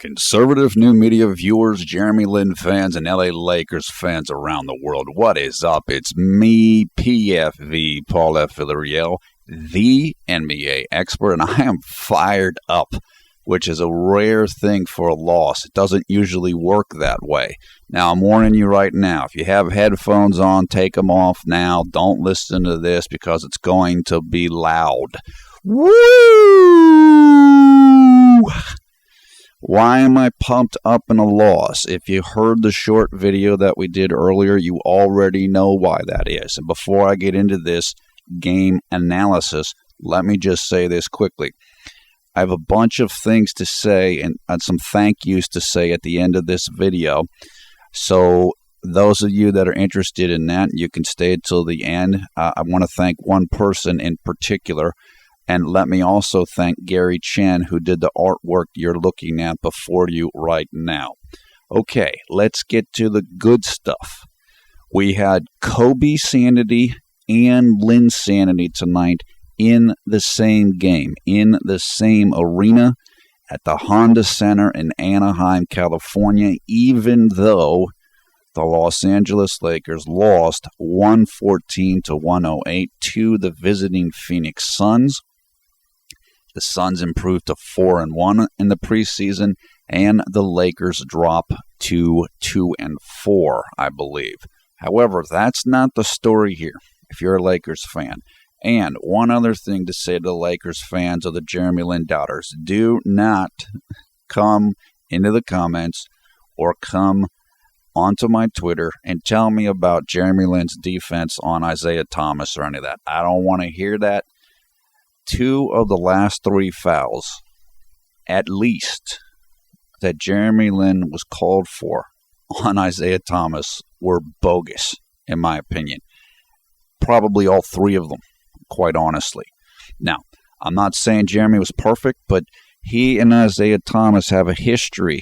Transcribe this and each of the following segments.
Conservative new media viewers, Jeremy Lin fans, and LA Lakers fans around the world. What is up? It's me, PFV, Paul F. Villarreal, the NBA expert, and I am fired up, which is a rare thing for a loss. It doesn't usually work that way. Now, I'm warning you right now, if you have headphones on, take them off now. Don't listen to this because it's going to be loud. Woo! Why am I pumped up in a loss? If you heard the short video that we did earlier, you already know why that is. And before I get into this game analysis, let me just say this quickly. I have a bunch of things to say and some thank yous to say at the end of this video. So those of you that are interested in that, you can stay until the end. I want to thank one person in particular. And let me also thank Gary Chen, who did the artwork you're looking at before you right now. Okay, let's get to the good stuff. We had Kobesanity and Linsanity tonight in the same game, in the same arena at the Honda Center in Anaheim, California, even though the Los Angeles Lakers lost 114-108 to the visiting Phoenix Suns. The Suns improved to 4-1 in the preseason, and the Lakers drop to 2-4, I believe. However, that's not the story here, if you're a Lakers fan. And one other thing to say to the Lakers fans or the Jeremy Lin doubters, do not come into the comments or come onto my Twitter and tell me about Jeremy Lin's defense on Isaiah Thomas or any of that. I don't want to hear that. 2 of the last 3 fouls, at least, that Jeremy Lin was called for on Isaiah Thomas were bogus, in my opinion. Probably all 3 of them, quite honestly. Now, I'm not saying Jeremy was perfect, but he and Isaiah Thomas have a history.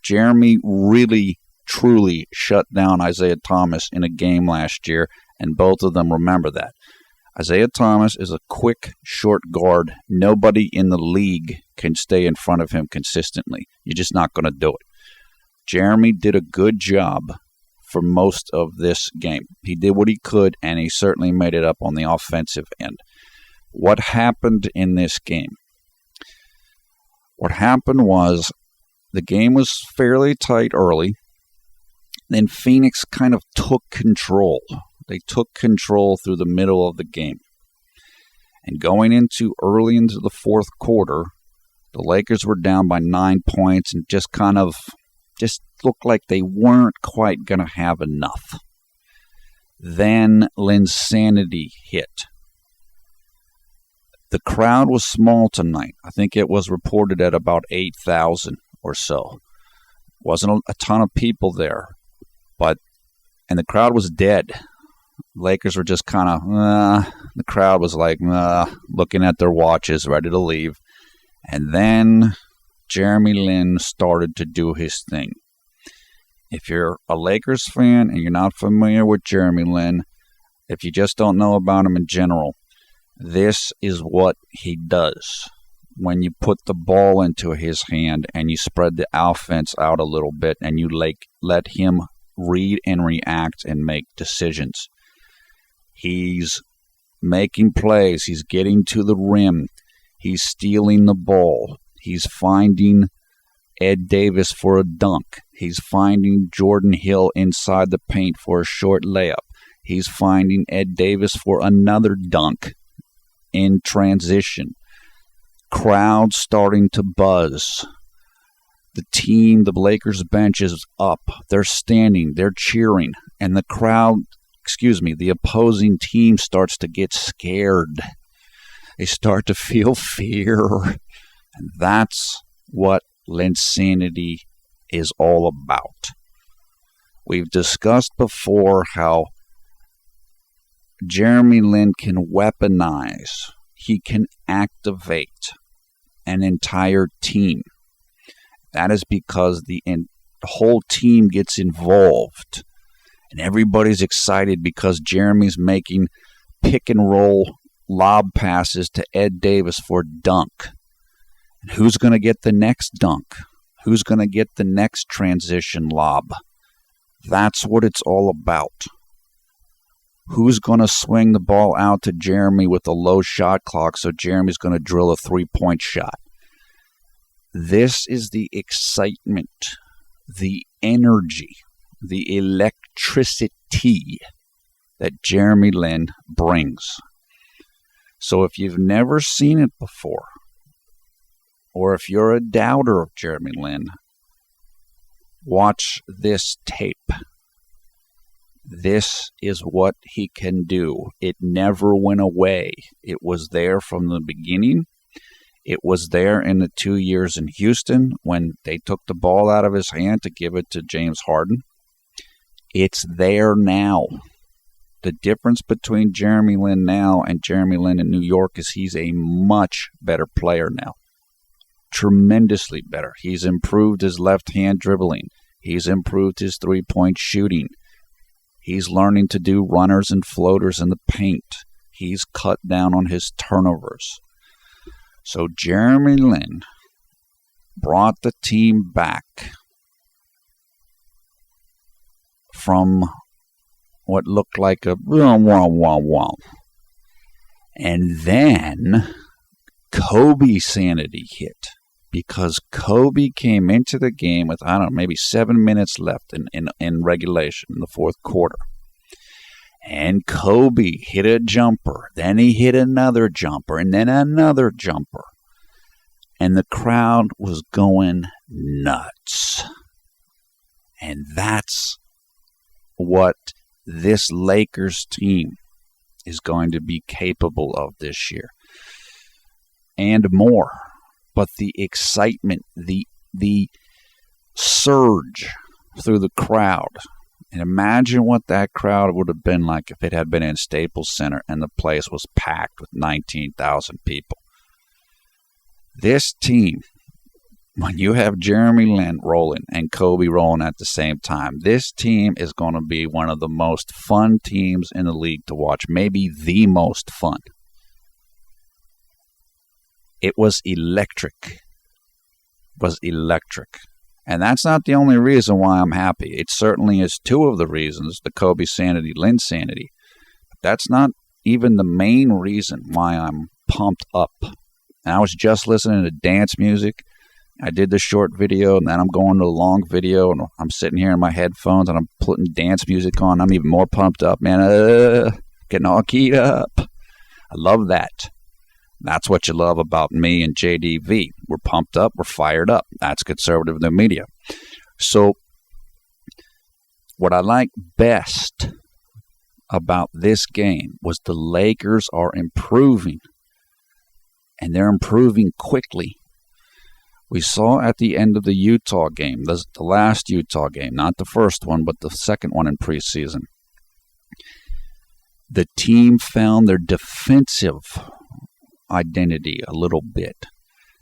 Jeremy really, truly shut down Isaiah Thomas in a game last year, and both of them remember that. Isaiah Thomas is a quick, short guard. Nobody in the league can stay in front of him consistently. You're just not going to do it. Jeremy did a good job for most of this game. He did what he could, and he certainly made it up on the offensive end. What happened in this game? What happened was the game was fairly tight early. Then Phoenix kind of took control. They took control through the middle of the game. And going early into the fourth quarter, the Lakers were down by 9 points and just looked like they weren't quite going to have enough. Then Linsanity hit. The crowd was small tonight. I think it was reported at about 8,000 or so. Wasn't a ton of people there, and the crowd was dead. Lakers were just kind of, the crowd was like, looking at their watches, ready to leave. And then Jeremy Lin started to do his thing. If you're a Lakers fan and you're not familiar with Jeremy Lin, if you just don't know about him in general, this is what he does. When you put the ball into his hand and you spread the offense out a little bit and you let him read and react and make decisions. He's making plays. He's getting to the rim. He's stealing the ball. He's finding Ed Davis for a dunk. He's finding Jordan Hill inside the paint for a short layup. He's finding Ed Davis for another dunk in transition. Crowd starting to buzz. The Lakers bench is up. They're standing. They're cheering. And the opposing team starts to get scared. They start to feel fear. And that's what Linsanity is all about. We've discussed before how Jeremy Lin can weaponize. He can activate an entire team. That is because the whole team gets involved. And everybody's excited because Jeremy's making pick and roll lob passes to Ed Davis for a dunk. And who's going to get the next dunk? Who's going to get the next transition lob? That's what it's all about. Who's going to swing the ball out to Jeremy with a low shot clock so Jeremy's going to drill a three-point shot? This is the excitement, the energy, the electricity that Jeremy Lin brings. So if you've never seen it before, or if you're a doubter of Jeremy Lin, watch this tape. This is what he can do. It never went away. It was there from the beginning. It was there in the 2 years in Houston when they took the ball out of his hand to give it to James Harden. It's there now. The difference between Jeremy Lin now and Jeremy Lin in New York is he's a much better player now. Tremendously better. He's improved his left-hand dribbling. He's improved his three-point shooting. He's learning to do runners and floaters in the paint. He's cut down on his turnovers. So Jeremy Lin brought the team back from what looked like a and then Kobesanity hit, because Kobe came into the game with, maybe 7 minutes left in regulation in the fourth quarter. And Kobe hit a jumper. Then he hit another jumper, and then another jumper. And the crowd was going nuts. And that's what this Lakers team is going to be capable of this year. And more. But the excitement, the surge through the crowd. And imagine what that crowd would have been like if it had been in Staples Center and the place was packed with 19,000 people. This team, when you have Jeremy Lin rolling and Kobe rolling at the same time, this team is going to be one of the most fun teams in the league to watch. Maybe the most fun. It was electric. And that's not the only reason why I'm happy. It certainly is two of the reasons, the Kobesanity, Linsanity. But that's not even the main reason why I'm pumped up. And I was just listening to dance music. I did the short video, and then I'm going to the long video, and I'm sitting here in my headphones, and I'm putting dance music on. I'm even more pumped up, man. Getting all keyed up. I love that. That's what you love about me and JDV. We're pumped up. We're fired up. That's conservative new media. So what I like best about this game was the Lakers are improving, and they're improving quickly. We saw at the end of the Utah game, the last Utah game, not the first one, but the second one in preseason, the team found their defensive identity a little bit.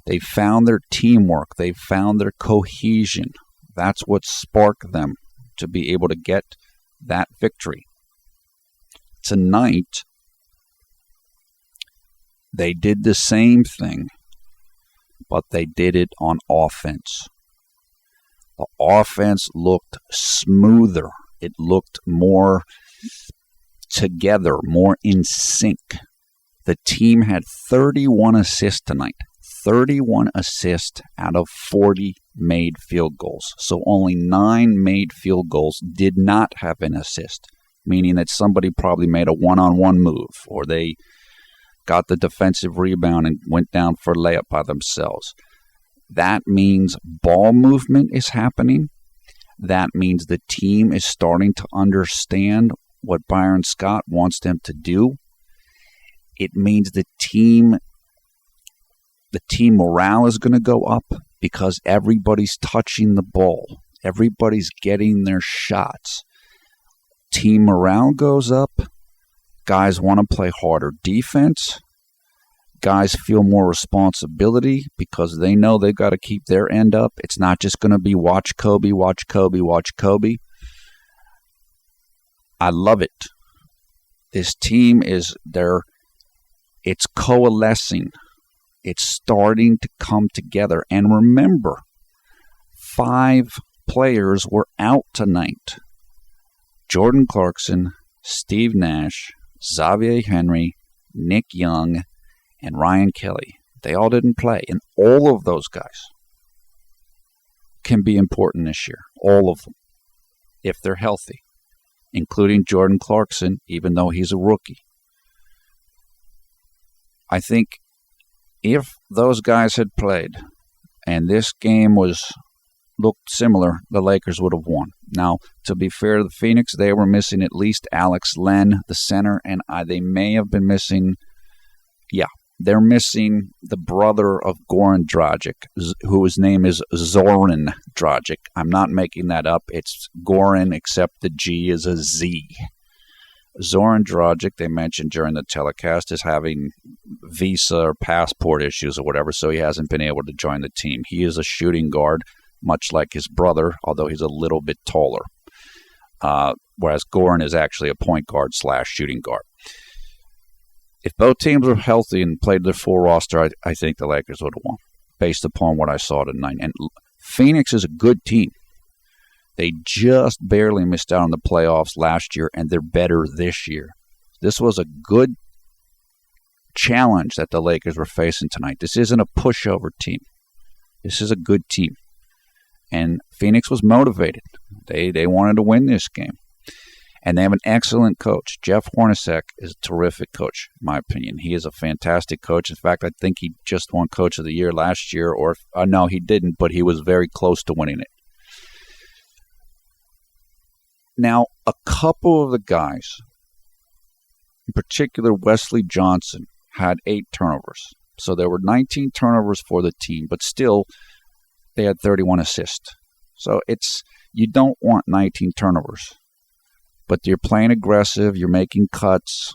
They found their teamwork. They found their cohesion. That's what sparked them to be able to get that victory. Tonight, they did the same thing, but they did it on offense. The offense looked smoother. It looked more together, more in sync. The team had 31 assists tonight. 31 assists out of 40 made field goals. So only 9 made field goals did not have an assist, meaning that somebody probably made a one-on-one move, or they got the defensive rebound and went down for a layup by themselves. That means ball movement is happening. That means the team is starting to understand what Byron Scott wants them to do. It means the team morale is going to go up because everybody's touching the ball. Everybody's getting their shots. Team morale goes up. Guys want to play harder defense. Guys feel more responsibility because they know they've got to keep their end up. It's not just going to be watch Kobe, watch Kobe, watch Kobe. I love it. This team is there. It's coalescing. It's starting to come together. And remember, 5 players were out tonight. Jordan Clarkson, Steve Nash, Xavier Henry, Nick Young, and Ryan Kelly. They all didn't play, and all of those guys can be important this year. All of them, if they're healthy, including Jordan Clarkson, even though he's a rookie. I think if those guys had played and this game looked similar, the Lakers would have won. Now, to be fair to the Phoenix, they were missing at least Alex Len, the center, and they may have been missing, they're missing the brother of Goran Dragic, whose name is Zoran Dragic. I'm not making that up. It's Goran, except the G is a Z. Zoran Dragic, they mentioned during the telecast, is having visa or passport issues or whatever, so he hasn't been able to join the team. He is a shooting guard, much like his brother, although he's a little bit taller. Whereas Goran is actually a point guard / shooting guard. If both teams were healthy and played their full roster, I think the Lakers would have won, based upon what I saw tonight. And Phoenix is a good team. They just barely missed out on the playoffs last year, and they're better this year. This was a good challenge that the Lakers were facing tonight. This isn't a pushover team. This is a good team. And Phoenix was motivated. They wanted to win this game. And they have an excellent coach. Jeff Hornacek is a terrific coach, in my opinion. He is a fantastic coach. In fact, I think he just won Coach of the Year last year. No, he didn't, but he was very close to winning it. Now, a couple of the guys, in particular Wesley Johnson, had 8 turnovers. So there were 19 turnovers for the team, but still they had 31 assists. So you don't want 19 turnovers. But you're playing aggressive, you're making cuts.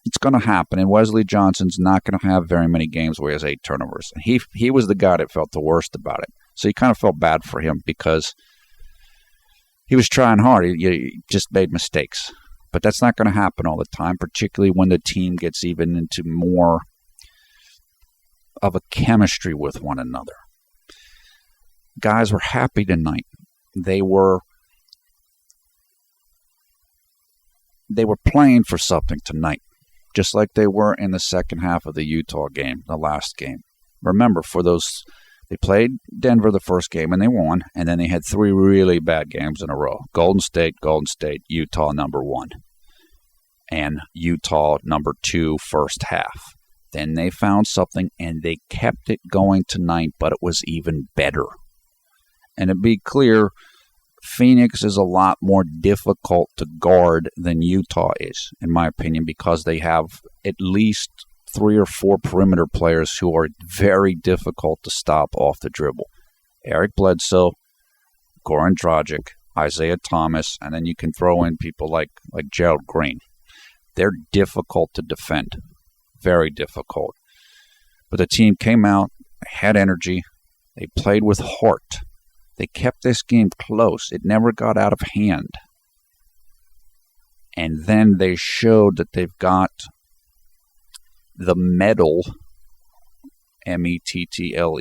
It's going to happen, and Wesley Johnson's not going to have very many games where he has 8 turnovers. He was the guy that felt the worst about it. So you kind of felt bad for him because he was trying hard. He just made mistakes. But that's not going to happen all the time, particularly when the team gets even into more of a chemistry with one another. Guys were happy tonight. They were playing for something tonight, just like they were in the second half of the Utah game, the last game. Remember, they played Denver the first game and they won, and then they had 3 really bad games in a row. Golden State, Utah number 1, and Utah number 2 first half. Then they found something and they kept it going tonight, but it was even better. And to be clear, Phoenix is a lot more difficult to guard than Utah is, in my opinion, because they have at least 3 or 4 perimeter players who are very difficult to stop off the dribble. Eric Bledsoe, Goran Dragic, Isaiah Thomas, and then you can throw in people like Gerald Green. They're difficult to defend, very difficult. But the team came out, had energy, they played with heart. They kept this game close. It never got out of hand. And then they showed that they've got the mettle, mettle,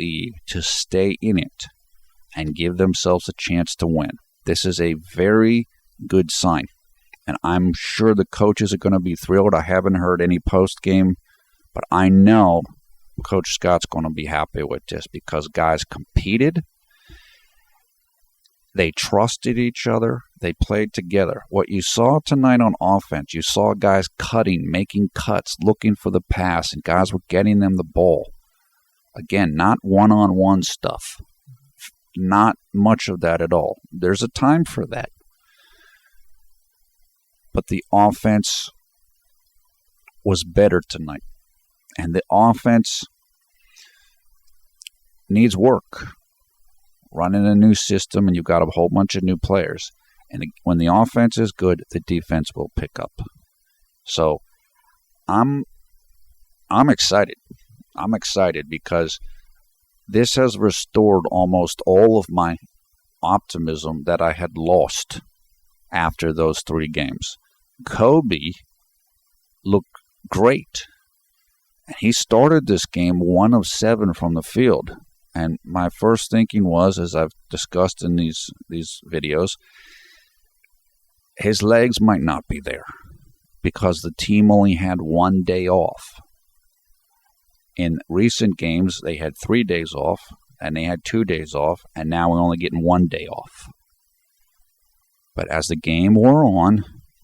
to stay in it and give themselves a chance to win. This is a very good sign. And I'm sure the coaches are going to be thrilled. I haven't heard any post-game, but I know Coach Scott's going to be happy with this because guys competed. They trusted each other. They played together. What you saw tonight on offense, you saw guys cutting, making cuts, looking for the pass, and guys were getting them the ball. Again, not one-on-one stuff. Not much of that at all. There's a time for that. But the offense was better tonight. And the offense needs work. Running a new system, and you've got a whole bunch of new players. And when the offense is good, the defense will pick up. So I'm excited. I'm excited because this has restored almost all of my optimism that I had lost after those 3 games. Kobe looked great. He started this game 1 of 7 from the field. And my first thinking was, as I've discussed in these videos, his legs might not be there because the team only had 1 day off. In recent games, they had 3 days off, and they had 2 days off, and now we're only getting 1 day off. But as the game wore on,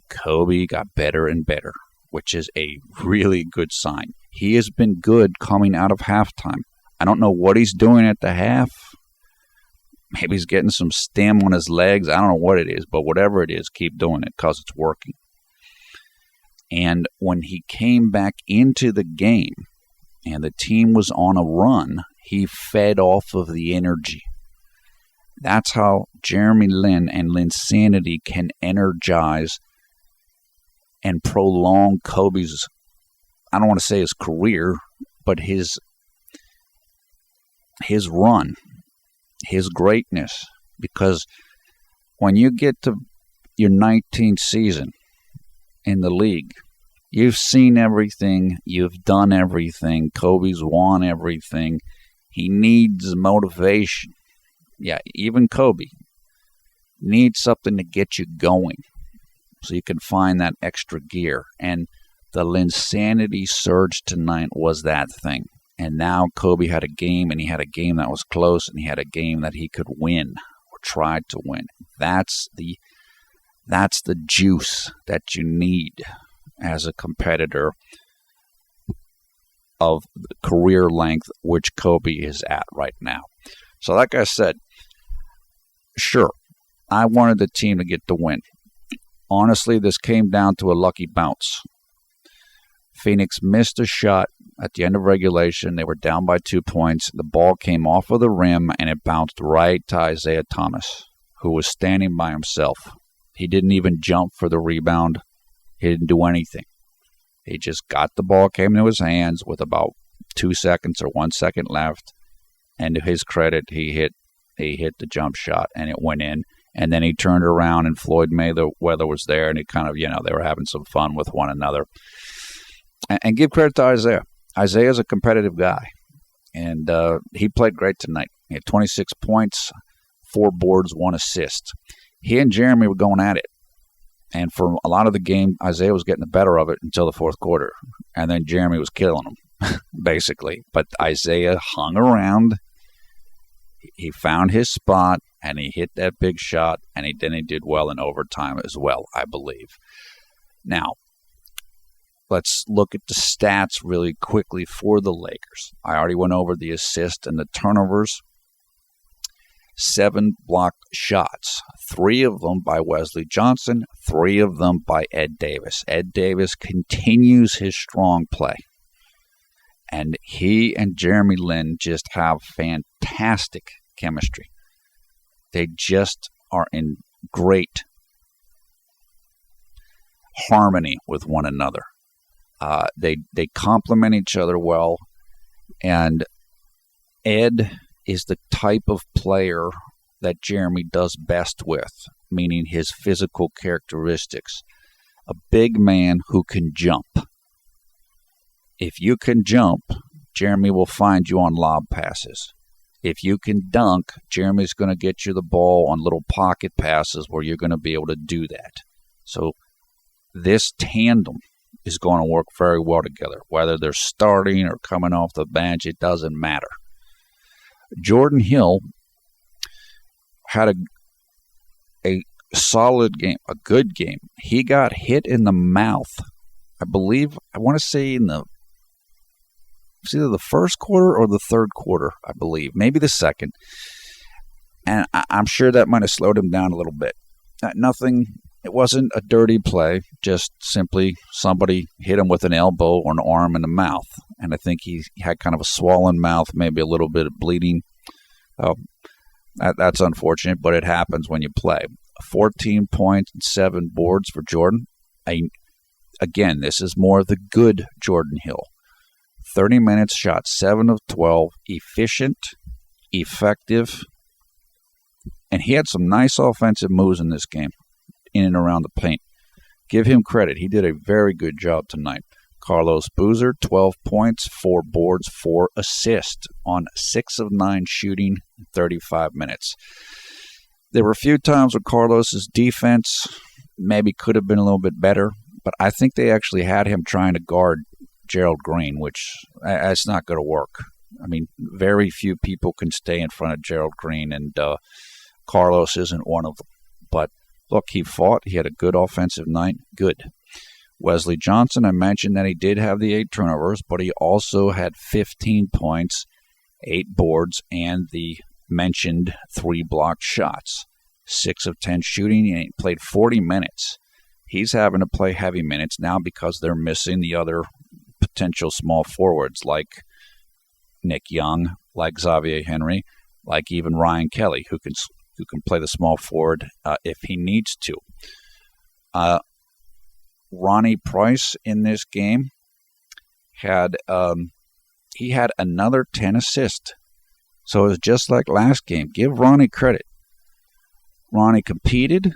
Kobe got better and better, which is a really good sign. He has been good coming out of halftime. I don't know what he's doing at the half. Maybe he's getting some stem on his legs. I don't know what it is, but whatever it is, keep doing it because it's working. And when he came back into the game and the team was on a run, he fed off of the energy. That's how Jeremy Lin and Linsanity can energize and prolong Kobe's, I don't want to say his career, but his run, his greatness. Because when you get to your 19th season in the league, you've seen everything, you've done everything, Kobe's won everything. He needs motivation. Yeah, even Kobe needs something to get you going so you can find that extra gear. And the Linsanity surge tonight was that thing. And now Kobe had a game, and he had a game that was close, and he had a game that he could win or tried to win. That's the juice that you need as a competitor of the career length, which Kobe is at right now. So like I said, sure, I wanted the team to get the win. Honestly, this came down to a lucky bounce. Phoenix missed a shot at the end of regulation. They were down by 2 points. The ball came off of the rim, and it bounced right to Isaiah Thomas, who was standing by himself. He didn't even jump for the rebound. He didn't do anything. He just got the ball, came into his hands with about 2 seconds or 1 second left. And to his credit, he hit the jump shot, and it went in. And then he turned around, and Floyd Mayweather was there, and it kind of, they were having some fun with one another. And give credit to Isaiah. Isaiah's a competitive guy, and he played great tonight. He had 26 points, 4 boards, 1 assist. He and Jeremy were going at it. And for a lot of the game, Isaiah was getting the better of it until the fourth quarter. And then Jeremy was killing him, basically. But Isaiah hung around. He found his spot, and he hit that big shot, and then he did well in overtime as well, I believe. Now, let's look at the stats really quickly for the Lakers. I already went over the assist and the turnovers. 7 blocked shots, 3 of them by Wesley Johnson, 3 of them by Ed Davis. Ed Davis continues his strong play. And he and Jeremy Lin just have fantastic chemistry. They just are in great harmony with one another. They complement each other well, and Ed is the type of player that Jeremy does best with, meaning his physical characteristics. A big man who can jump. If you can jump, Jeremy will find you on lob passes. If you can dunk, Jeremy's going to get you the ball on little pocket passes where you're going to be able to do that. So this tandem is going to work very well together. Whether they're starting or coming off the bench, it doesn't matter. Jordan Hill had a solid game, a good game. He got hit in the mouth, I want to say it's either the first quarter or the third quarter, I believe. Maybe the second. And I'm sure that might have slowed him down a little bit. It wasn't a dirty play, just simply somebody hit him with an elbow or an arm in the mouth. And I think he had kind of a swollen mouth, maybe a little bit of bleeding. That's unfortunate, but it happens when you play. 14 points and 7 boards for Jordan. Again, this is more of the good Jordan Hill. 30 minutes, shot 7 of 12, efficient, effective, and he had some nice offensive moves in this game, in and around the paint. Give him credit. He did a very good job tonight. Carlos Boozer, 12 points, 4 boards, 4 assists on 6 of 9 shooting in 35 minutes. There were a few times where Carlos's defense maybe could have been a little bit better, but I think they actually had him trying to guard Gerald Green, which that's not going to work. I mean, very few people can stay in front of Gerald Green, and Carlos isn't one of them. But look, he fought. He had a good offensive night. Good. Wesley Johnson, I mentioned that he did have the 8 turnovers, but he also had 15 points, 8 boards, and the mentioned 3 blocked shots. 6 of 10 shooting, and he played 40 minutes. He's having to play heavy minutes now because they're missing the other potential small forwards like Nick Young, like Xavier Henry, like even Ryan Kelly, who can play the small forward if he needs to. Ronnie Price in this game had another 10 assists. So it was just like last game. Give Ronnie credit. Ronnie competed.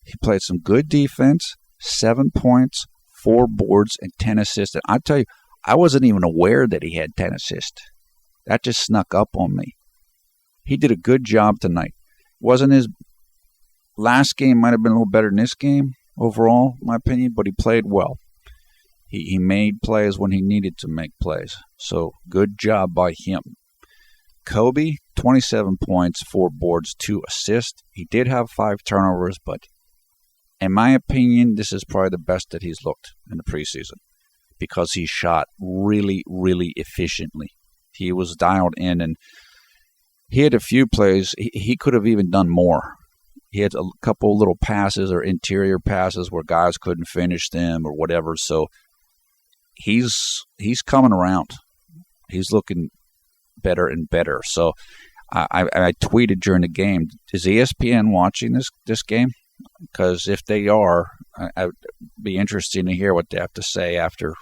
He played some good defense, 7 points, 4 boards, and 10 assists. And I tell you, I wasn't even aware that he had 10 assists. That just snuck up on me. He did a good job tonight. Wasn't his last game might have been a little better than this game overall, in my opinion, but he played well. He made plays when he needed to make plays. So good job by him. Kobe, 27 points, 4 boards, 2 assists. He did have 5 turnovers, but in my opinion, this is probably the best that he's looked in the preseason because he shot really, really efficiently. He was dialed in, and he had a few plays. He could have even done more. He had a couple little passes or interior passes where guys couldn't finish them or whatever. So he's coming around. He's looking better and better. So I tweeted during the game, is ESPN watching this game? Because if they are, I'd be interested to hear what they have to say after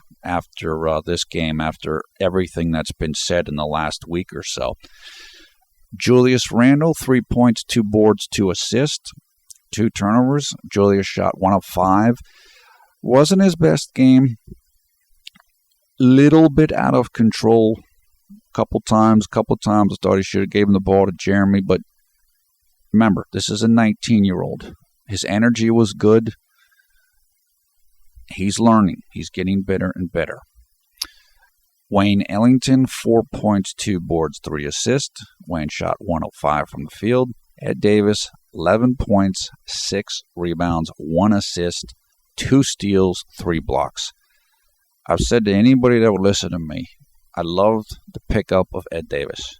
this game, after everything that's been said in the last week or so. Julius Randle, 3 points, 2 boards, 2 assists, 2 turnovers. Julius shot 1 of 5. Wasn't his best game. Little bit out of control. Couple times I thought he should have given the ball to Jeremy, but remember, this is a 19-year-old. His energy was good. He's learning. He's getting better and better. Wayne Ellington, 4 points, 2 boards, 3 assists. Wayne shot 105 from the field. Ed Davis, 11 points, 6 rebounds, 1 assist, 2 steals, 3 blocks. I've said to anybody that would listen to me, I loved the pickup of Ed Davis.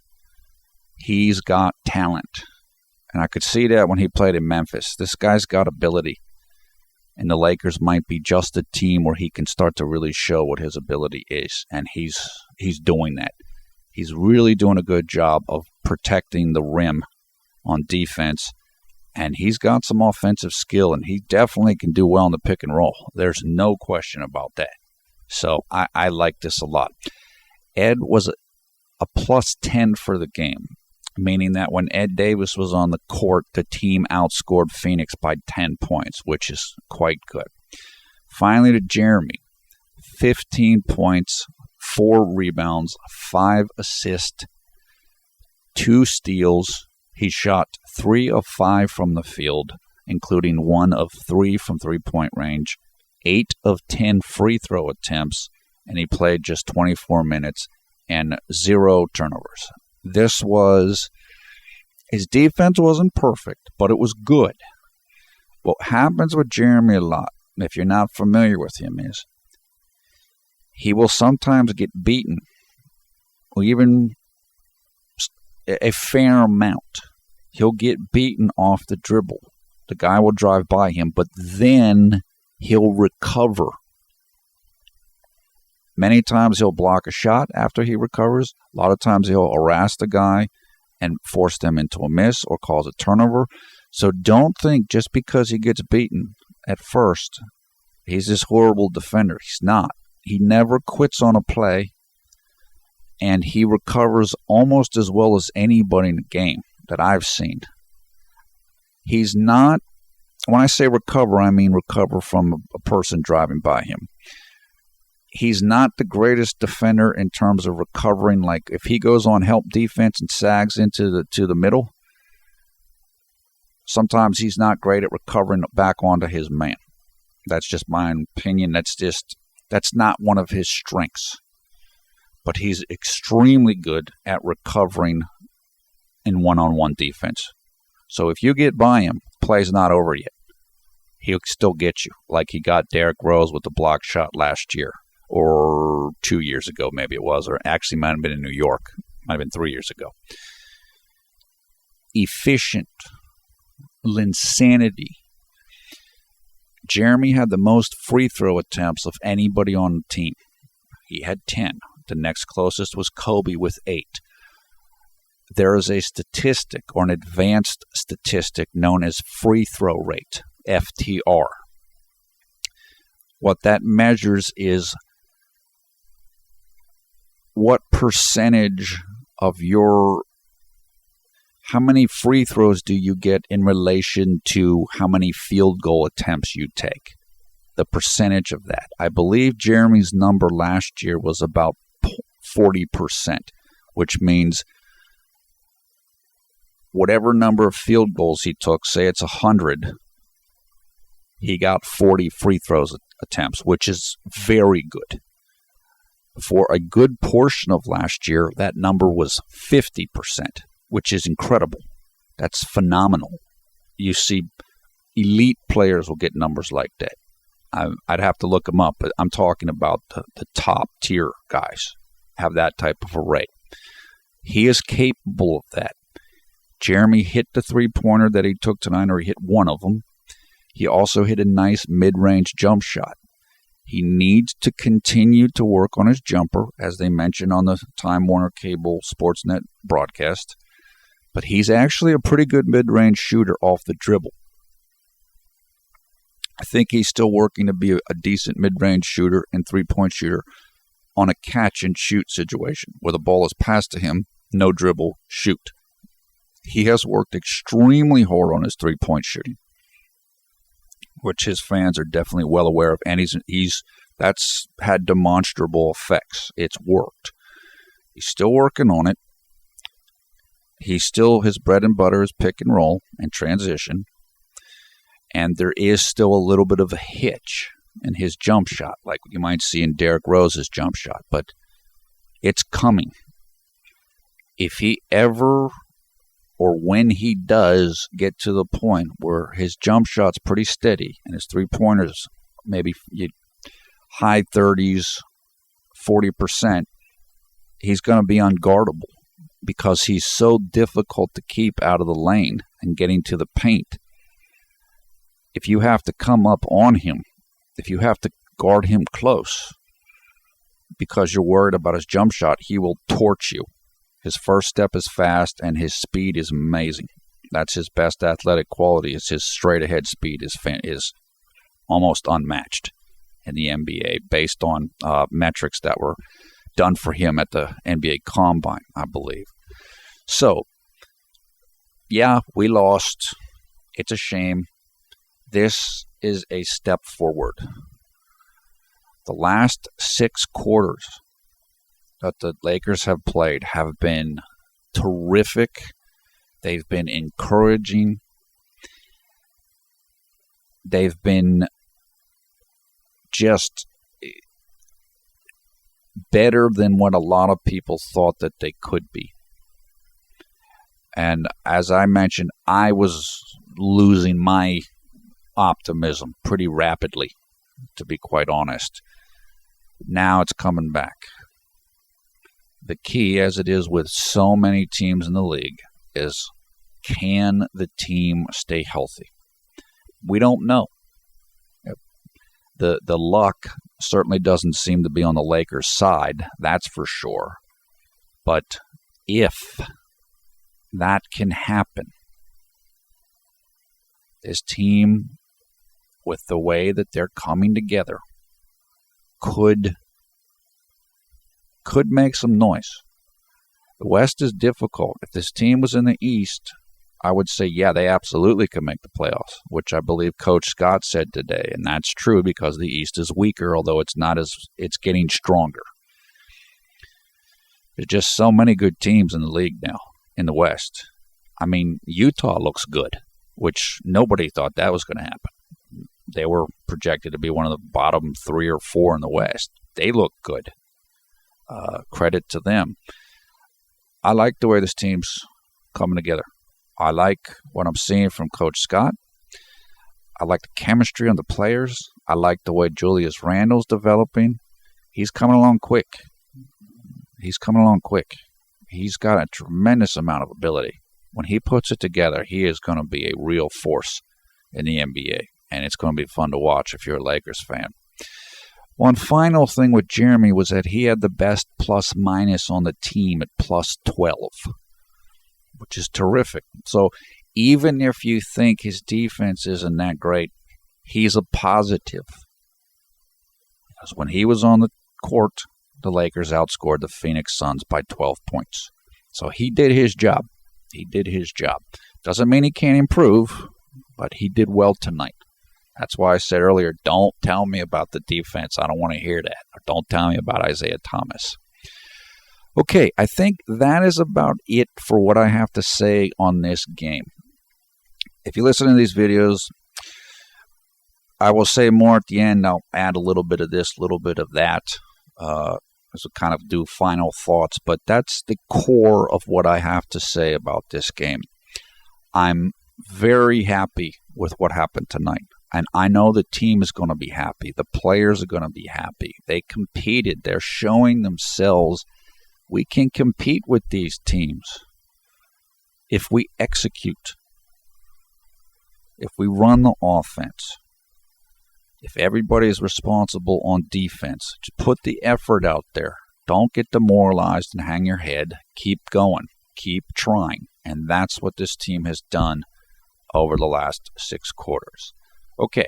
He's got talent. And I could see that when he played in Memphis. This guy's got ability. And the Lakers might be just a team where he can start to really show what his ability is. And he's doing that. He's really doing a good job of protecting the rim on defense. And he's got some offensive skill, and he definitely can do well in the pick and roll. There's no question about that. So I like this a lot. Ed was a plus 10 for the game, meaning that when Ed Davis was on the court, the team outscored Phoenix by 10 points, which is quite good. Finally to Jeremy, 15 points, 4 rebounds, 5 assists, 2 steals. He shot 3 of 5 from the field, including 1 of 3 from three-point range, 8 of 10 free throw attempts, and he played just 24 minutes and 0 turnovers. His defense wasn't perfect, but it was good. What happens with Jeremy a lot, if you're not familiar with him, is he will sometimes get beaten, or even a fair amount. He'll get beaten off the dribble. The guy will drive by him, but then he'll recover. Many times he'll block a shot after he recovers. A lot of times he'll harass the guy and force them into a miss or cause a turnover. So don't think just because he gets beaten at first, he's this horrible defender. He's not. He never quits on a play, and he recovers almost as well as anybody in the game that I've seen. He's not, when I say recover, I mean recover from a person driving by him. He's not the greatest defender in terms of recovering. Like if he goes on help defense and sags into the middle, sometimes he's not great at recovering back onto his man. That's just my opinion. That's not one of his strengths. But he's extremely good at recovering in one-on-one defense. So if you get by him, play's not over yet. He'll still get you, like he got Derrick Rose with the block shot last year, or 2 years ago, maybe it was, or actually might have been in New York. Might have been 3 years ago. Efficient. Linsanity. Jeremy had the most free throw attempts of anybody on the team. He had 10. The next closest was Kobe with 8. There is a statistic, or an advanced statistic, known as free throw rate, FTR. What that measures is what percentage of how many free throws do you get in relation to how many field goal attempts you take? The percentage of that. I believe Jeremy's number last year was about 40%, which means whatever number of field goals he took, say it's 100, he got 40 free throws attempts, which is very good. For a good portion of last year, that number was 50%, which is incredible. That's phenomenal. You see, elite players will get numbers like that. I'd have to look them up, but I'm talking about the top tier guys have that type of a rate. He is capable of that. Jeremy hit the three-pointer that he took tonight, or he hit one of them. He also hit a nice mid-range jump shot. He needs to continue to work on his jumper, as they mentioned on the Time Warner Cable Sportsnet broadcast. But he's actually a pretty good mid-range shooter off the dribble. I think he's still working to be a decent mid-range shooter and three-point shooter on a catch-and-shoot situation where the ball is passed to him, no dribble, shoot. He has worked extremely hard on his three-point shooting, which his fans are definitely well aware of, and that's had demonstrable effects. It's worked. He's still working on it. His bread and butter is pick and roll and transition, and there is still a little bit of a hitch in his jump shot, like you might see in Derrick Rose's jump shot, but it's coming. If he ever, or when he does get to the point where his jump shot's pretty steady and his three-pointers maybe high 30s, 40%, he's going to be unguardable because he's so difficult to keep out of the lane and getting to the paint. If you have to come up on him, if you have to guard him close because you're worried about his jump shot, he will torch you. His first step is fast, and his speed is amazing. That's his best athletic quality. Is his straight-ahead speed is almost unmatched in the NBA based on metrics that were done for him at the NBA Combine, I believe. So, yeah, we lost. It's a shame. This is a step forward. The last 6 quarters that the Lakers have played have been terrific. They've been encouraging. They've been just better than what a lot of people thought that they could be. And as I mentioned, I was losing my optimism pretty rapidly, to be quite honest. Now it's coming back. The key, as it is with so many teams in the league, is can the team stay healthy? We don't know. The luck certainly doesn't seem to be on the Lakers' side, that's for sure. But if that can happen, this team, with the way that they're coming together, could make some noise. The West is difficult. If this team was in the East, I would say, yeah, they absolutely can make the playoffs, which I believe Coach Scott said today. And that's true because the East is weaker, although it's getting stronger. There's just so many good teams in the league now in the West. I mean, Utah looks good, which nobody thought that was going to happen. They were projected to be one of the bottom 3 or 4 in the West. They look good. Credit to them. I like the way this team's coming together. I like what I'm seeing from Coach Scott. I like the chemistry on the players. I like the way Julius Randle's developing. He's coming along quick. He's got a tremendous amount of ability. When he puts it together, he is going to be a real force in the NBA, and it's going to be fun to watch if you're a Lakers fan. One final thing with Jeremy was that he had the best plus-minus on the team at plus 12, which is terrific. So even if you think his defense isn't that great, he's a positive. Because when he was on the court, the Lakers outscored the Phoenix Suns by 12 points. So he did his job. Doesn't mean he can't improve, but he did well tonight. That's why I said earlier, don't tell me about the defense. I don't want to hear that. Or don't tell me about Isaiah Thomas. Okay, I think that is about it for what I have to say on this game. If you listen to these videos, I will say more at the end. I'll add a little bit of this, a little bit of that, as we kind of do final thoughts. But that's the core of what I have to say about this game. I'm very happy with what happened tonight. And I know the team is going to be happy. The players are going to be happy. They competed. They're showing themselves we can compete with these teams if we execute, if we run the offense, if everybody is responsible on defense. Just put the effort out there. Don't get demoralized and hang your head. Keep going. Keep trying. And that's what this team has done over the last 6 quarters. Okay,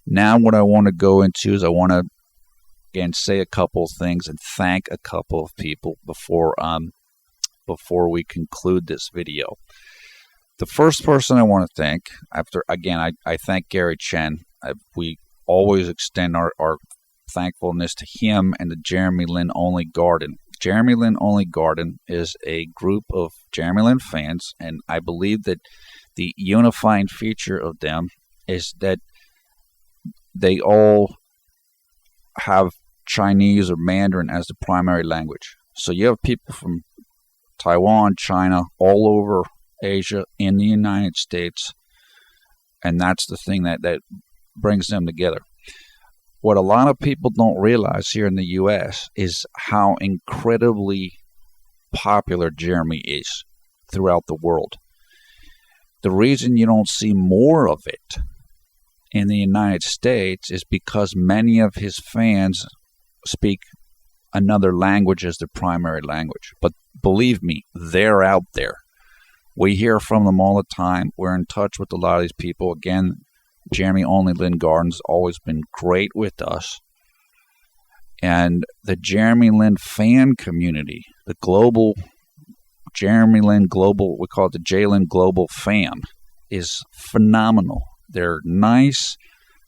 now what I want to go into is I want to, again, say a couple of things and thank a couple of people before we conclude this video. The first person I want to thank, I thank Gary Chen. We always extend our thankfulness to him and the Jeremy Lin Only Garden. Jeremy Lin Only Garden is a group of Jeremy Lin fans, and I believe that the unifying feature of them is that they all have Chinese or Mandarin as the primary language. So you have people from Taiwan, China, all over Asia, in the United States, and that's the thing that brings them together. What a lot of people don't realize here in the U.S. is how incredibly popular Jeremy is throughout the world. The reason you don't see more of it in the United States is because many of his fans speak another language as their primary language. But believe me, they're out there. We hear from them all the time. We're in touch with a lot of these people. Again, Jeremy Only Lin Garden's always been great with us. And the Jeremy Lin fan community, the global Jeremy Lin Global, we call it the J-Lin Global fam, is phenomenal. They're nice,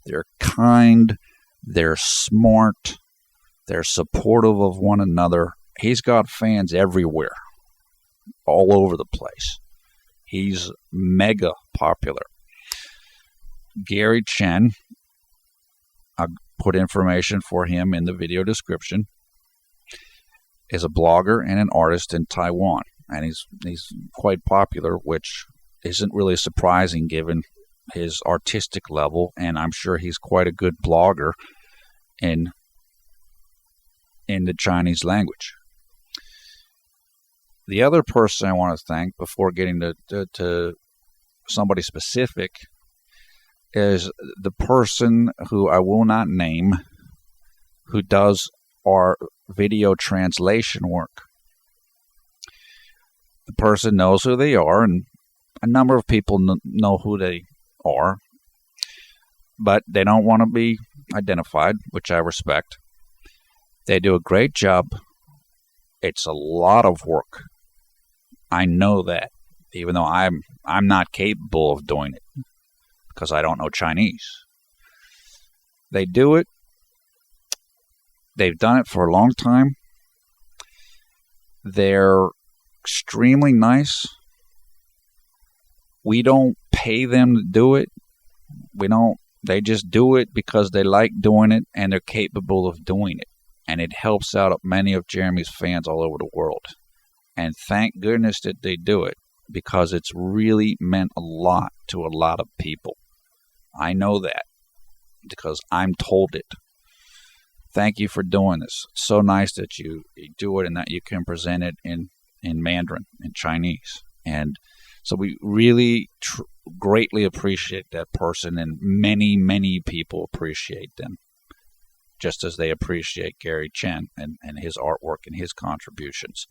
they're kind, they're smart, they're supportive of one another. He's got fans everywhere, all over the place. He's mega popular. Gary Chen, I put information for him in the video description, is a blogger and an artist in Taiwan. And he's quite popular, which isn't really surprising given his artistic level, and I'm sure he's quite a good blogger in the Chinese language. The other person I want to thank before getting to somebody specific is the person who I will not name, who does our video translation work. The person knows who they are, and a number of people know who they are, but they don't want to be identified, which I respect. They do a great job. It's a lot of work. I know that. even though I'm not capable of doing it because I don't know Chinese. They do it. They've done it for a long time. They're extremely nice. We don't pay them to do it. They just do it because they like doing it and they're capable of doing it. And it helps out many of Jeremy's fans all over the world. And thank goodness that they do it, because it's really meant a lot to a lot of people. I know that because I'm told it. Thank you for doing this. It's so nice that you do it and that you can present it in Mandarin, in Chinese. And so we really greatly appreciate that person, and many, many people appreciate them, just as they appreciate Gary Chen and his artwork and his contributions.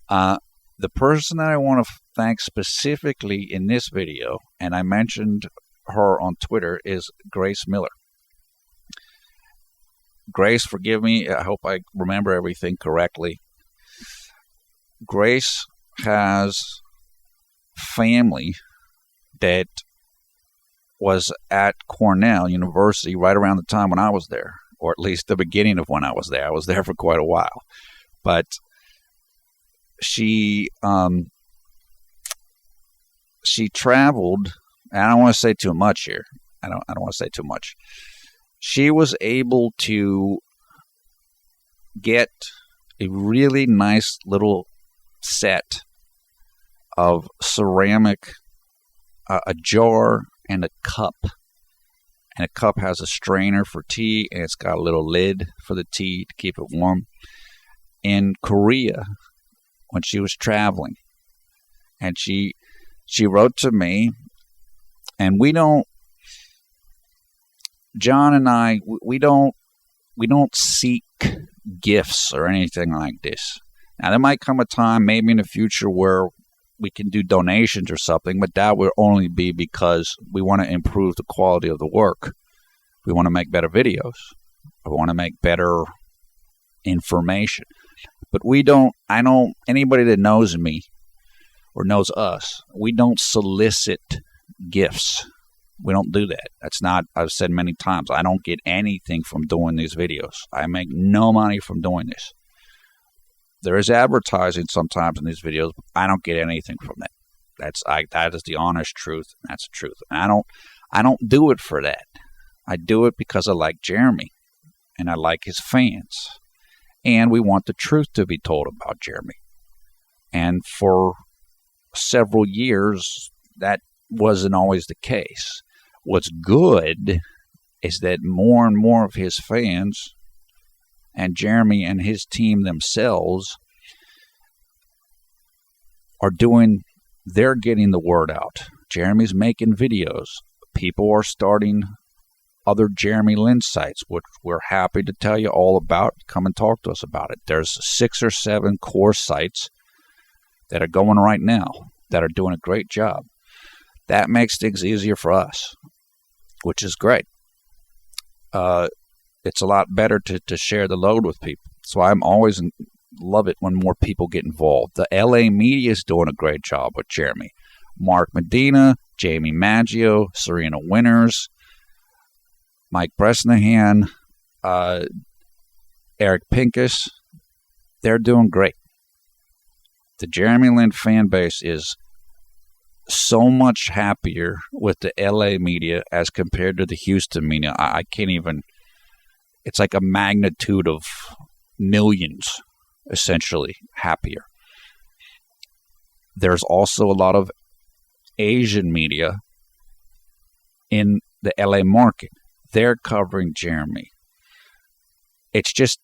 The person that I want to thank specifically in this video, and I mentioned her on Twitter, is Grace Miller. Grace, forgive me, I hope I remember everything correctly. Grace has family that was at Cornell University right around the time when I was there, or at least the beginning of when I was there. I was there for quite a while. But she traveled, and I don't want to say too much here. I don't want to say too much. She was able to get a really nice little set of ceramic, a jar and a cup. And a cup has a strainer for tea, and it's got a little lid for the tea to keep it warm. In Korea, when she was traveling, and she wrote to me, and John and I, we don't seek gifts or anything like this. Now, there might come a time, maybe in the future, where we can do donations or something, but that will only be because we want to improve the quality of the work. We want to make better videos. We want to make better information. But anybody that knows me or knows us, we don't solicit gifts. We don't do that. That's not, I've said many times, I don't get anything from doing these videos. I make no money from doing this. There is advertising sometimes in these videos, but I don't get anything from that. That is the honest truth. That's the truth. And I don't do it for that. I do it because I like Jeremy and I like his fans. And we want the truth to be told about Jeremy. And for several years, that wasn't always the case. What's good is that more and more of his fans and Jeremy and his team themselves they're getting the word out. Jeremy's making videos. People are starting other Jeremy Lin sites, which we're happy to tell you all about. Come and talk to us about it. There's 6 or 7 core sites that are going right now that are doing a great job. That makes things easier for us, which is great. It's a lot better to share the load with people. So I'm always love it when more people get involved. The LA media is doing a great job with Jeremy. Mark Medina, Jamie Maggio, Serena Winters, Mike Bresnahan, Eric Pincus. They're doing great. The Jeremy Lin fan base is so much happier with the LA media as compared to the Houston media. I can't even, it's like a magnitude of millions, essentially, happier. There's also a lot of Asian media in the LA market. They're covering Jeremy. It's just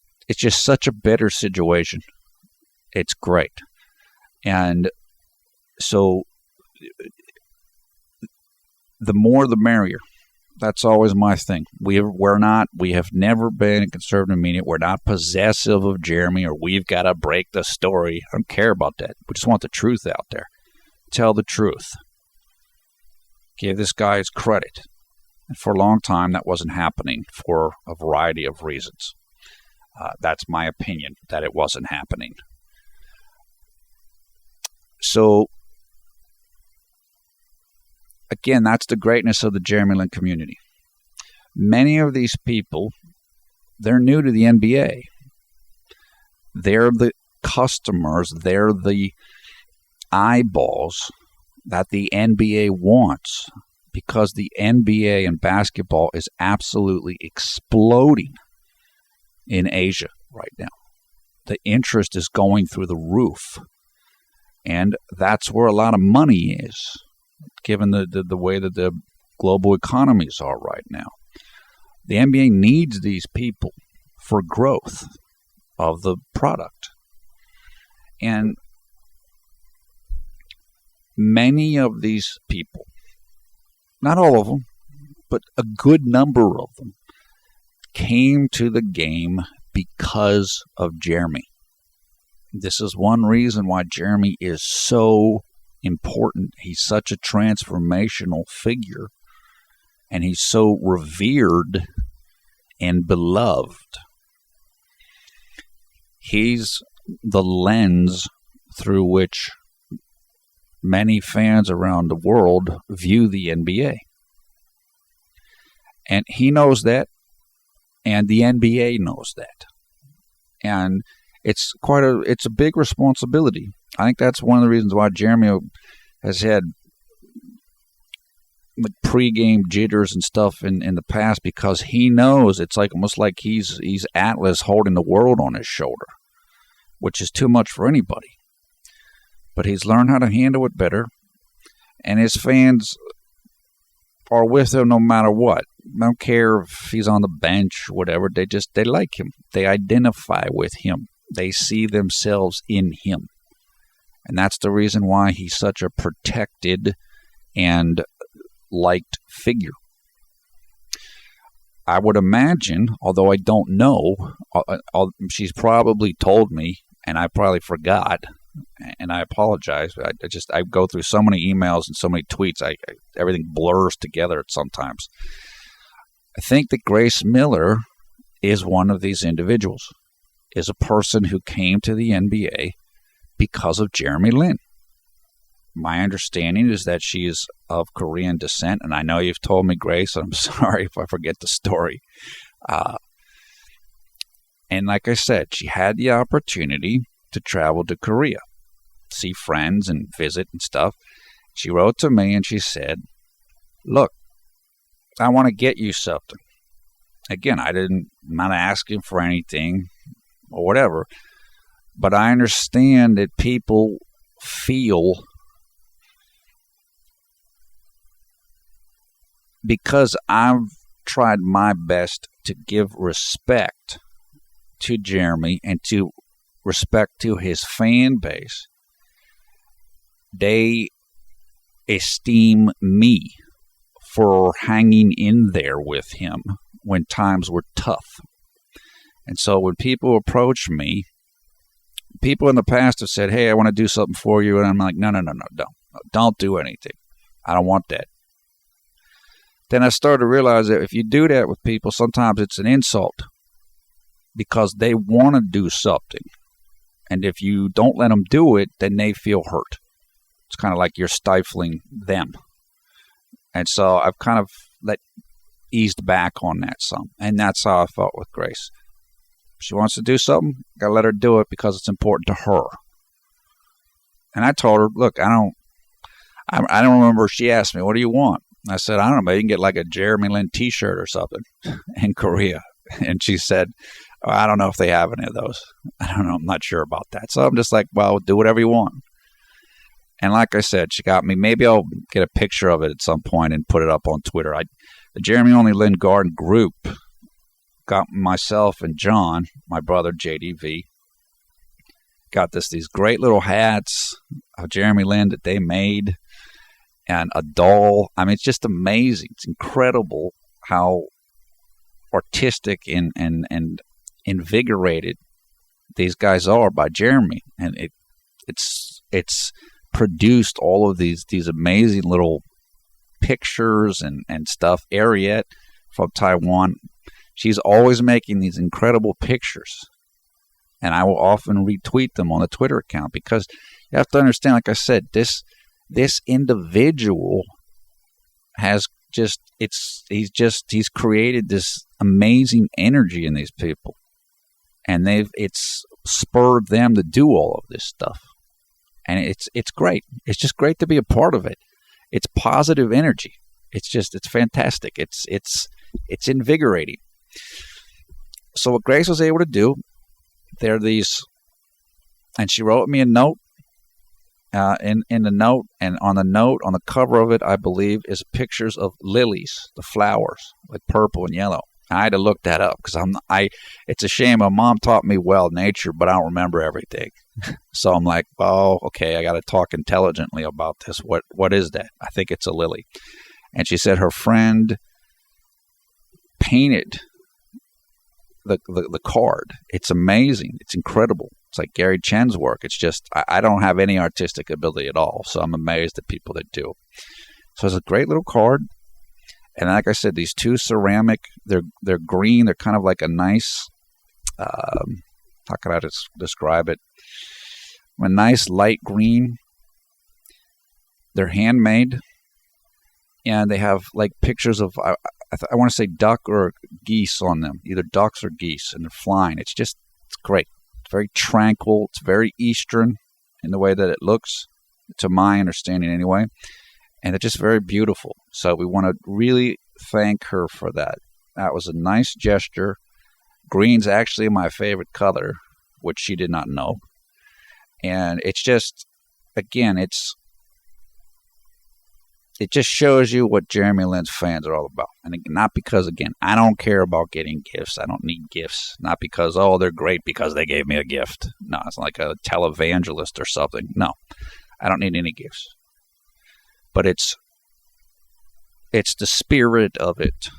such a better situation. It's great. And so the more the merrier. That's always my thing. We have never been in conservative media. We're not possessive of Jeremy or we've got to break the story. I don't care about that. We just want the truth out there. Tell the truth. Give this guy his credit. And for a long time, that wasn't happening for a variety of reasons. That's my opinion, that it wasn't happening. So again, that's the greatness of the Jeremy Lin community. Many of these people, they're new to the NBA. They're the customers, they're the eyeballs that the NBA wants, because the NBA and basketball is absolutely exploding in Asia right now. The interest is going through the roof. And that's where a lot of money is, given the way that the global economies are right now. The NBA needs these people for growth of the product. And many of these people, not all of them, but a good number of them, came to the game because of Jeremy. This is one reason why Jeremy is so important. He's such a transformational figure, and he's so revered and beloved. He's the lens through which many fans around the world view the NBA. And he knows that, and the NBA knows that. And it's a big responsibility. I think that's one of the reasons why Jeremy has had like pre-game jitters and stuff in the past, because he knows it's like almost like he's Atlas holding the world on his shoulder, which is too much for anybody. But he's learned how to handle it better, and his fans are with him no matter what. I don't care if he's on the bench or whatever. They like him. They identify with him. They see themselves in him. And that's the reason why he's such a protected and liked figure. I would imagine, although I don't know, she's probably told me, and I probably forgot, and I apologize. I go through so many emails and so many tweets, everything blurs together sometimes. I think that Grace Miller is one of these individuals, is a person who came to the NBA because of Jeremy Lin. My understanding is that she is of Korean descent, and I know you've told me, Grace, I'm sorry if I forget the story. And like I said, she had the opportunity to travel to Korea, see friends and visit and stuff. She wrote to me and she said, look, I want to get you something. Again, I'm not asking for anything or whatever, but I understand that people feel, because I've tried my best to give respect to Jeremy and to respect to his fan base, they esteem me for hanging in there with him when times were tough. And so when people approach me, people in the past have said, hey, I want to do something for you. And I'm like, no, don't do anything. I don't want that. Then I started to realize that if you do that with people, sometimes it's an insult, because they want to do something. And if you don't let them do it, then they feel hurt. It's kind of like you're stifling them. And so I've kind of eased back on that some. And that's how I felt with Grace. If she wants to do something, got to let her do it because it's important to her. And I told her, look, I don't remember. She asked me, what do you want? I said, I don't know, maybe you can get like a Jeremy Lin t-shirt or something in Korea. And she said, oh, I don't know if they have any of those. I don't know. I'm not sure about that. So I'm just like, well, do whatever you want. And like I said, she got me. Maybe I'll get a picture of it at some point and put it up on Twitter. The Jeremy Only Lin Garden group got myself and John, my brother JDV, got these great little hats of Jeremy Lin that they made, and a doll. I mean, it's just amazing. It's incredible how artistic and invigorated these guys are by Jeremy. And it's produced all of these amazing little pictures and stuff. Ariette from Taiwan, she's always making these incredible pictures. And I will often retweet them on the Twitter account, because you have to understand, like I said, this individual has he's created this amazing energy in these people, and it's spurred them to do all of this stuff, and it's great. It's just great to be a part of it. It's positive energy. It's fantastic. It's invigorating. So what Grace was able to do, there are these, and she wrote me a note. In the note, and on the cover of it, I believe, is pictures of lilies, the flowers, like purple and yellow. I had to look that up because it's a shame. My mom taught me well nature, but I don't remember everything. So I'm like, oh, okay, I got to talk intelligently about this. What is that? I think it's a lily. And she said her friend painted the card. It's amazing. It's incredible. It's like Gary Chen's work. It's just, I don't have any artistic ability at all, so I'm amazed at people that do. So it's a great little card. And like I said, these two ceramic, they're green. They're kind of like a nice, how can I describe it? A nice light green. They're handmade. And they have like pictures of, I want to say duck or geese on them, either ducks or geese, and they're flying. It's great. It's very tranquil. It's very Eastern in the way that it looks, to my understanding anyway. And they're just very beautiful. So we want to really thank her for that. That was a nice gesture. Green's actually my favorite color, which she did not know. And it's just, again, it just shows you what Jeremy Lin's fans are all about. And not because, again, I don't care about getting gifts. I don't need gifts. Not because, oh, they're great because they gave me a gift. No, it's like a televangelist or something. No, I don't need any gifts. But it's the spirit of it.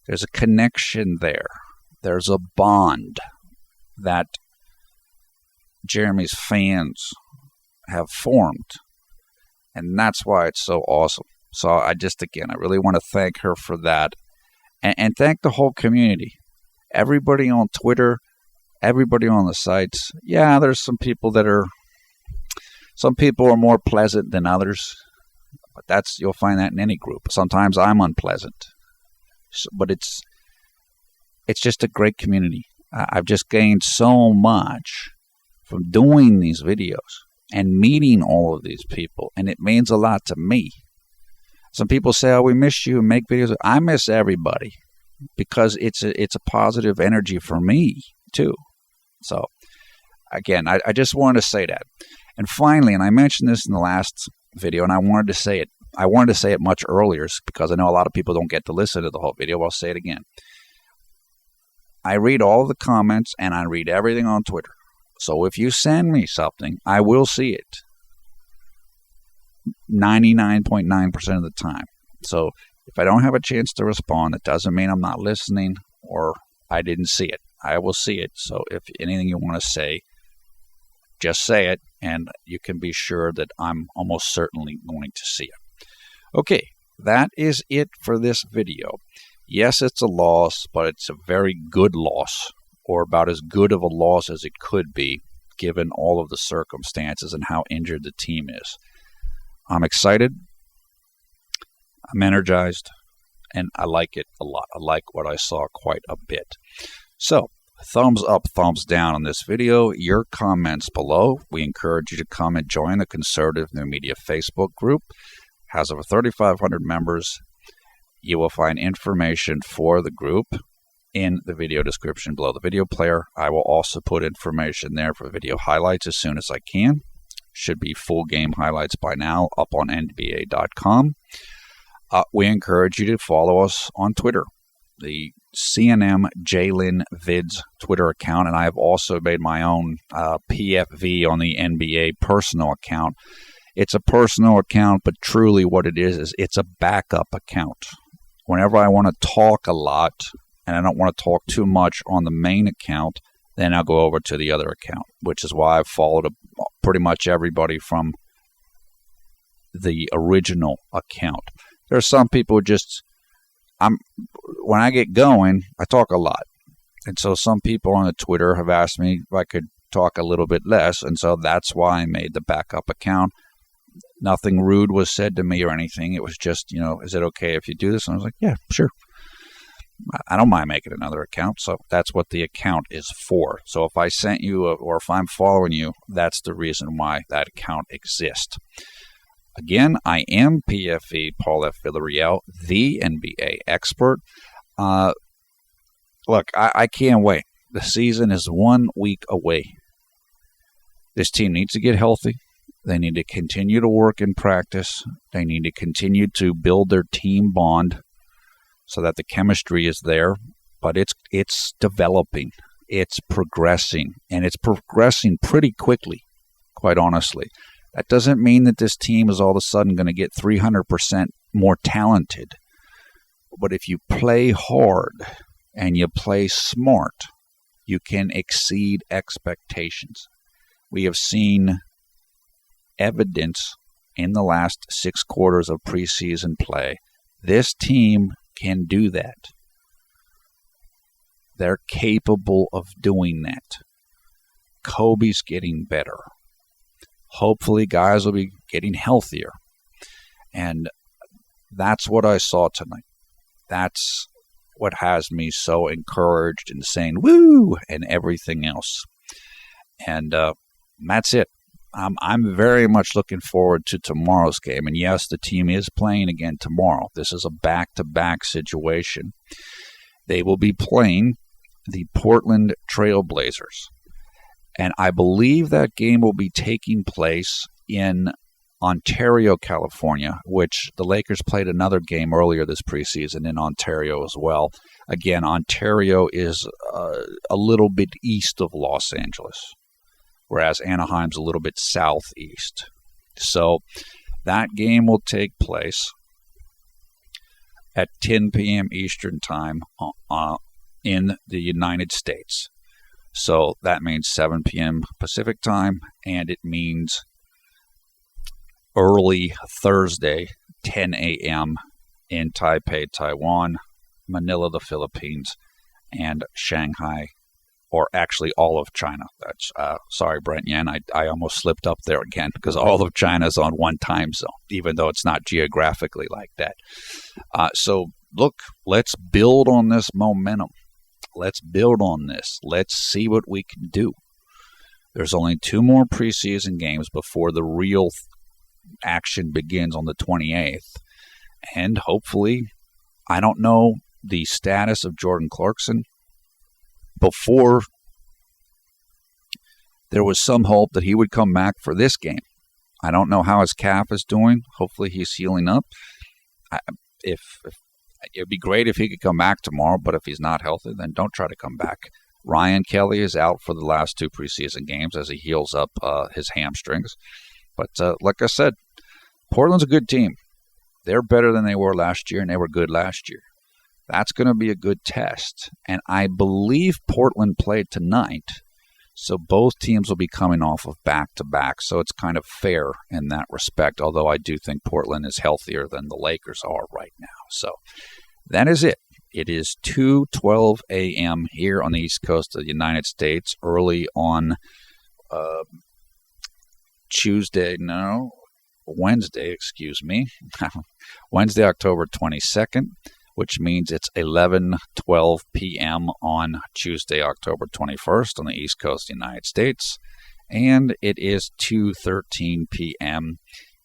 There's a connection there. There's a bond that Jeremy's fans have formed. And that's why it's so awesome. So I really want to thank her for that. And thank the whole community. Everybody on Twitter, everybody on the sites. Yeah, there's some people are more pleasant than others. But you'll find that in any group. Sometimes I'm unpleasant. But it's just a great community. I've just gained so much from doing these videos and meeting all of these people, and it means a lot to me. Some people say, oh, we miss you and make videos. I miss everybody because it's a positive energy for me too. So again, I just wanted to say that. And finally, and I mentioned this in the last video, and I wanted to say it much earlier because I know a lot of people don't get to listen to the whole video. I'll say it again. I read all the comments and I read everything on Twitter. So if you send me something, I will see it 99.9% of the time. So if I don't have a chance to respond, it doesn't mean I'm not listening or I didn't see it. I will see it. So if anything you want to say, just say it, and you can be sure that I'm almost certainly going to see it. Okay, that is it for this video. Yes, it's a loss, but it's a very good loss, or about as good of a loss as it could be, given all of the circumstances and how injured the team is. I'm excited, I'm energized, and I like it a lot. I like what I saw quite a bit. So, thumbs up, thumbs down on this video. Your comments below. We encourage you to come and join the Conservative New Media Facebook group. It has over 3,500 members. You will find information for the group in the video description below the video player. I will also put information there for video highlights as soon as I can. Should be full game highlights by now up on NBA.com. We encourage you to follow us on Twitter, the CNM Jalen Vids Twitter account, and I have also made my own PFV on the NBA personal account. It's a personal account, but truly what it is it's a backup account. Whenever I want to talk a lot, and I don't want to talk too much on the main account, then I'll go over to the other account, which is why I've followed pretty much everybody from the original account. There are some people when I get going, I talk a lot. And so some people on the Twitter have asked me if I could talk a little bit less, and so that's why I made the backup account. Nothing rude was said to me or anything. It was just, is it okay if you do this? And I was like, yeah, sure. I don't mind making another account. So that's what the account is for. So if I sent you or if I'm following you, that's the reason why that account exists. Again, I am PFE Paul F. Villarreal, the NBA expert. Look, I can't wait. The season is 1 week away. This team needs to get healthy. They need to continue to work in practice. They need to continue to build their team bond so that the chemistry is there. But it's developing. It's progressing. And it's progressing pretty quickly, quite honestly. That doesn't mean that this team is all of a sudden going to get 300% more talented. But if you play hard and you play smart, you can exceed expectations. We have seen evidence in the last 6 quarters of preseason play. This team can do that. They're capable of doing that. Kobe's getting better. Hopefully, guys will be getting healthier. And that's what I saw tonight. That's what has me so encouraged and saying, woo, and everything else. And that's it. I'm very much looking forward to tomorrow's game. And yes, the team is playing again tomorrow. This is a back-to-back situation. They will be playing the Portland Trail Blazers. And I believe that game will be taking place in Ontario, California, which the Lakers played another game earlier this preseason in Ontario as well. Again, Ontario is a little bit east of Los Angeles, whereas Anaheim's a little bit southeast. So that game will take place at 10 p.m. Eastern Time in the United States. So that means 7 p.m. Pacific Time, and it means early Thursday, 10 a.m. in Taipei, Taiwan, Manila, the Philippines, and Shanghai, or actually all of China. That's sorry, Brent Yen, I almost slipped up there again because all of China is on one time zone, even though it's not geographically like that. So look, let's build on this momentum. Let's build on this. Let's see what we can do. There's only 2 more preseason games before the real action begins on the 28th. And hopefully, I don't know the status of Jordan Clarkson. Before, there was some hope that he would come back for this game. I don't know how his calf is doing. Hopefully, he's healing up. If it'd be great if he could come back tomorrow, but if he's not healthy, then don't try to come back. Ryan Kelly is out for the last 2 preseason games as he heals up his hamstrings. But like I said, Portland's a good team. They're better than they were last year, and they were good last year. That's going to be a good test. And I believe Portland played tonight, so both teams will be coming off of back-to-back, so it's kind of fair in that respect, although I do think Portland is healthier than the Lakers are right now. So that is it. It is 2:12 a.m. here on the East Coast of the United States, early on Wednesday, Wednesday, October 22nd, which means it's 11:12 p.m. on Tuesday, October 21st on the East Coast of the United States, and it is 2:13 p.m.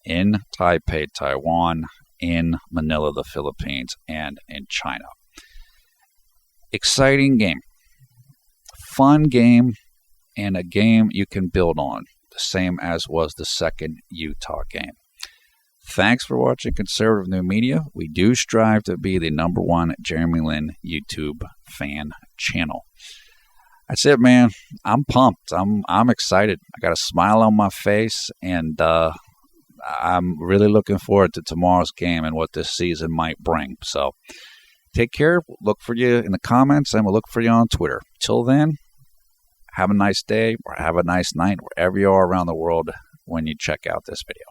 in Taipei, Taiwan, in Manila, the Philippines, and in China. Exciting game, fun game, and a game you can build on, the same as was the second Utah game. Thanks for watching Conservative New Media. We do strive to be the #1 Jeremy Lin YouTube fan channel. That's it, man. I'm pumped. I'm excited. I got a smile on my face, and I'm really looking forward to tomorrow's game and what this season might bring. So take care. We'll look for you in the comments, and we'll look for you on Twitter. Till then, have a nice day or have a nice night wherever you are around the world when you check out this video.